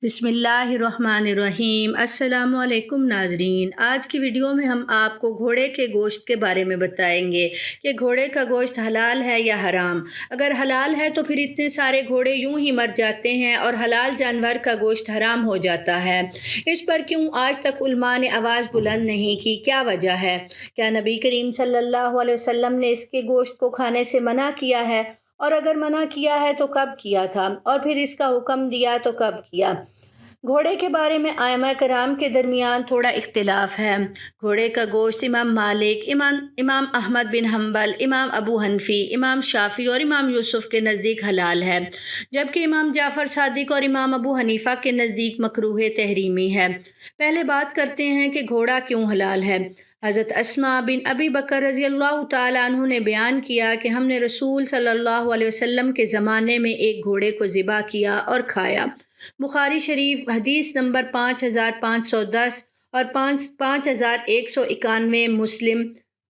बिस्मिल्लाहिर्रहमानिर्रहीम। अस्सलामु अलैकुम नाजरीन। आज की वीडियो में हम आपको घोड़े के गोश्त के बारे में बताएंगे कि घोड़े का गोश्त हलाल है या हराम। अगर हलाल है तो फिर इतने सारे घोड़े यूं ही मर जाते हैं और हलाल जानवर का गोश्त हराम हो जाता है। इस पर क्यों आज तक उलमा ने आवाज़ बुलंद नहीं की, क्या वजह है? क्या नबी करीम सल्लल्लाहु अलैहि वसल्लम ने इसके गोश्त को खाने से मना किया है? और अगर मना किया है तो कब किया था, और फिर इसका हुक्म दिया तो कब किया? घोड़े के बारे में आइमा कराम के दरमियान थोड़ा इख्तिलाफ है। घोड़े का गोश्त इमाम मालिक, इमाम अहमद बिन हम्बल, इमाम अबू हनफी, इमाम शाफी और इमाम यूसुफ के नज़दीक हलाल है, जबकि इमाम जाफ़र सादिक और इमाम अबू हनीफ़ा के नज़दीक मकरूह तहरीमी है। पहले बात करते हैं कि घोड़ा क्यों हलाल है। हज़रत अस्मा बिन अबी बकर रज़ी अल्लाह तआला अन्हु ने बयान किया कि हमने रसूल सल्लल्लाहु अलैहि वसल्लम के ज़माने में एक घोड़े को ज़िबा किया और खाया। बुखारी शरीफ हदीस नंबर 5510 और 5191, मुस्लिम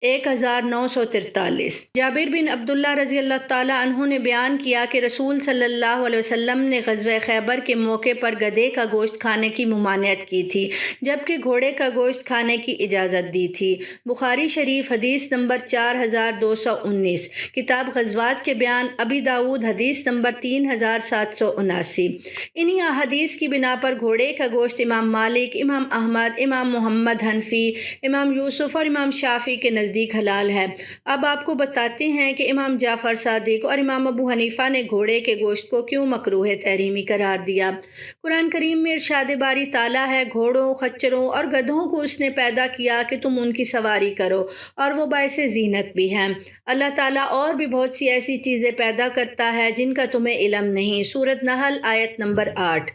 1943। जाबिर बिन अब्दुल्ला रज़ी अल्लाह ताला अन्हु ने बयान किया कि रसूल सल्लल्लाहु अलैहि वसल्लम ने ग़ज़वा खैबर के मौके पर गधे का गोश्त खाने की मुमानियत की थी, जबकि घोड़े का गोश्त खाने की इजाज़त दी थी। बुखारी शरीफ हदीस नंबर 4219, किताब ग़ज़वात के बयान अबी दाऊद हदीस नंबर 3779। इन्हीं अहादीस की बिना पर घोड़े का गोश्त इमाम मालिक, इमाम अहमद, इमाम मोहम्मद हनफी, इमाम यूसुफ और इमाम शाफी के नज़दीक हलाल है। अब आपको बताते हैं कि इमाम जाफ़र सादिक और इमाम अबू हनीफ़ा ने घोड़े के गोश्त को क्यों मकरूह तहरीमी करार दिया। कुरान करीम में इरशाद बारी ताला है, घोड़ों, खच्चरों और गधों को उसने पैदा किया कि तुम उनकी सवारी करो, और वो बाइसे ज़ीनत भी हैं। अल्लाह ताला और भी बहुत सी ऐसी चीज़ें पैदा करता है जिनका तुम्हें इल्म नहीं। सूरत नहल आयत नंबर 8।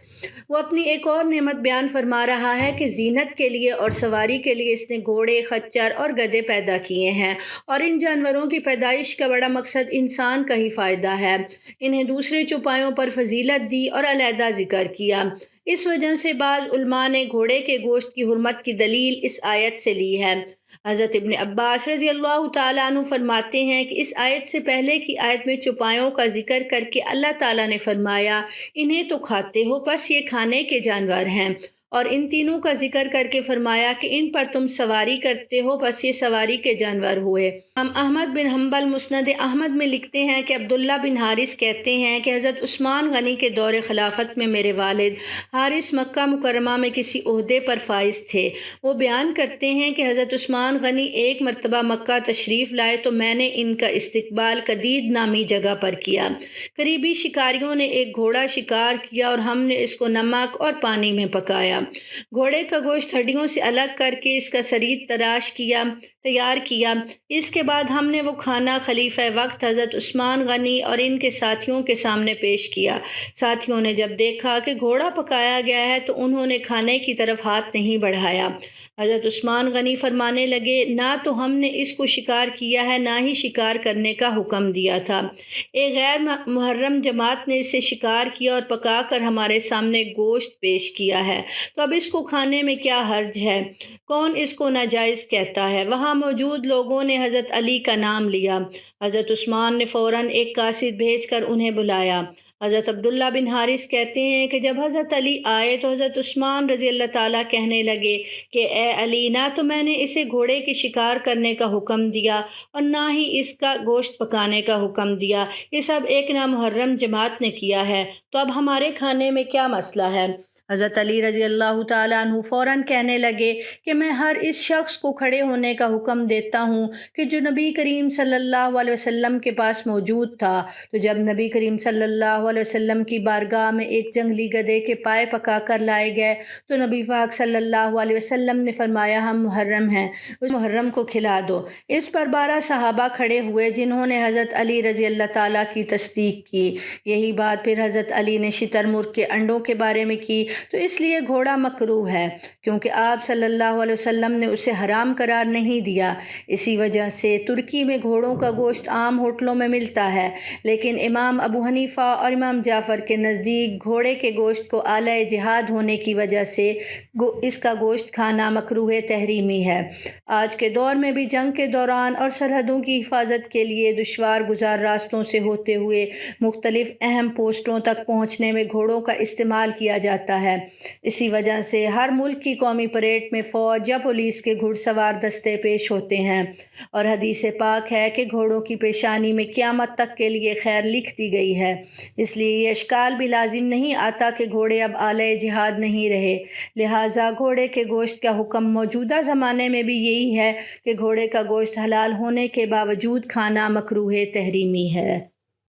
वो अपनी एक और नेमत बयान फरमा रहा है कि ज़ीनत के लिए और सवारी के लिए इसने घोड़े, खच्चर और गधे पैदा किए हैं, और इन जानवरों की पैदाइश का बड़ा मकसद इंसान का ही फ़ायदा है। इन्हें दूसरे चौपायों पर फजीलत दी और अलहदा ज़िक्र किया। इस वजह से बाज़ उलमा ने घोड़े के गोश्त की हुर्मत की दलील इस आयत से ली है। हज़रत इब्न अब्बास रज़ी अल्लाह ताला अन्हु फरमाते हैं कि इस आयत से पहले की आयत में चौपायों का जिक्र करके अल्लाह ताला ने फरमाया, इन्हें तो खाते हो, बस ये खाने के जानवर हैं, और इन तीनों का जिक्र करके फरमाया कि इन पर तुम सवारी करते हो, बस ये सवारी के जानवर हुए। हम अहमद बिन हम्बल मुस्नद अहमद में लिखते हैं कि अब्दुल्ला बिन हारिस कहते हैं कि हज़रत उस्मान गनी के दौर खिलाफत में मेरे वालिद हारिस मक्का मुकरमा में किसी ओहदे पर फाइज थे। वो बयान करते हैं कि हज़रत उस्मान गनी एक मरतबा मक्का तशरीफ़ लाए तो मैंने इनका इस्तकबाल कदीद नामी जगह पर किया। करीबी शिकारियों ने एक घोड़ा शिकार किया और हमने इसको नमक और पानी में पकाया। घोड़े का गोश्त हड्डियों से अलग करके इसका सरीद तैयार किया। इसके बाद हमने वो खाना खलीफा वक्त हज़रत उस्मान गनी और इनके साथियों के सामने पेश किया। साथियों ने जब देखा कि घोड़ा पकाया गया है तो उन्होंने खाने की तरफ हाथ नहीं बढ़ाया। हज़रत उस्मान गनी फरमाने लगे, ना तो हमने इसको शिकार किया है, ना ही शिकार करने का हुक्म दिया था। एक गैर मुहर्रम जमात ने इसे शिकार किया और पका कर हमारे सामने गोश्त पेश किया है, तो अब इसको खाने में क्या हर्ज है? कौन इसको नाजायज़ कहता है? वहाँ मौजूद लोगों ने हज़रत अली का नाम लिया। हज़रत उस्मान ने फ़ौरन एक कासिद भेजकर उन्हें बुलाया। हज़रत अब्दुल्ला बिन हारिस कहते हैं कि जब हज़रत अली आए तो हज़रत उस्मान रज़ी अल्लाह ताला कहने लगे कि ए अली, ना तो मैंने इसे घोड़े के शिकार करने का हुक्म दिया और ना ही इसका गोश्त पकाने का हुक्म दिया। ये सब एक नामुहर्रम जमात ने किया है, तो अब हमारे खाने में क्या मसला है? हज़रत अली रज़ी अल्लाह ताला अन्हु फ़ौरन कहने लगे कि मैं हर इस शख्स को खड़े होने का हुक्म देता हूँ कि जो नबी करीम सल्लल्लाहु अलैहि वसल्लम के पास मौजूद था। तो जब नबी करीम सल्लल्लाहु अलैहि वसल्लम की बारगाह में एक जंगली गधे के पाए पका कर लाए गए तो नबी पाक सल्लल्लाहु अलैहि वसल्लम ने फरमाया, हम मुहर्रम हैं, उस मुहर्रम को खिला दो। इस पर 12 सहाबा खड़े हुए जिन्होंने हज़रत अली रज़ी अल्लाह ताला की तस्दीक की। यही बात फिर हज़रत अली ने शितरमुर्ग के अंडों के बारे में की। तो इसलिए घोड़ा मकरूह है, क्योंकि आप सल्लल्लाहु अलैहि वसल्लम ने उसे हराम करार नहीं दिया। इसी वजह से तुर्की में घोड़ों का गोश्त आम होटलों में मिलता है, लेकिन इमाम अबू हनीफ़ा और इमाम जाफ़र के नज़दीक घोड़े के गोश्त को आला जिहाद होने की वजह से इसका गोश्त खाना मकरूह तहरीमी है। आज के दौर में भी जंग के दौरान और सरहदों की हिफाजत के लिए दुश्वार गुजार रास्तों से होते हुए मुख्तलिफ अहम पोस्टों तक पहुँचने में घोड़ों का इस्तेमाल किया जाता है। ہے۔ اسی وجہ سے ہر ملک کی قومی پریڈ میں فوج یا پولیس کے گھڑ سوار دستے پیش ہوتے ہیں، اور حدیث پاک ہے کہ گھوڑوں کی پیشانی میں قیامت تک کے لیے خیر لکھ دی گئی ہے۔ اس لیے یہ اشکال بھی لازم نہیں آتا کہ گھوڑے اب آلۂ جہاد نہیں رہے، لہٰذا گھوڑے کے گوشت کا حکم موجودہ زمانے میں بھی یہی ہے کہ گھوڑے کا گوشت حلال ہونے کے باوجود کھانا مکروہ تحریمی ہے۔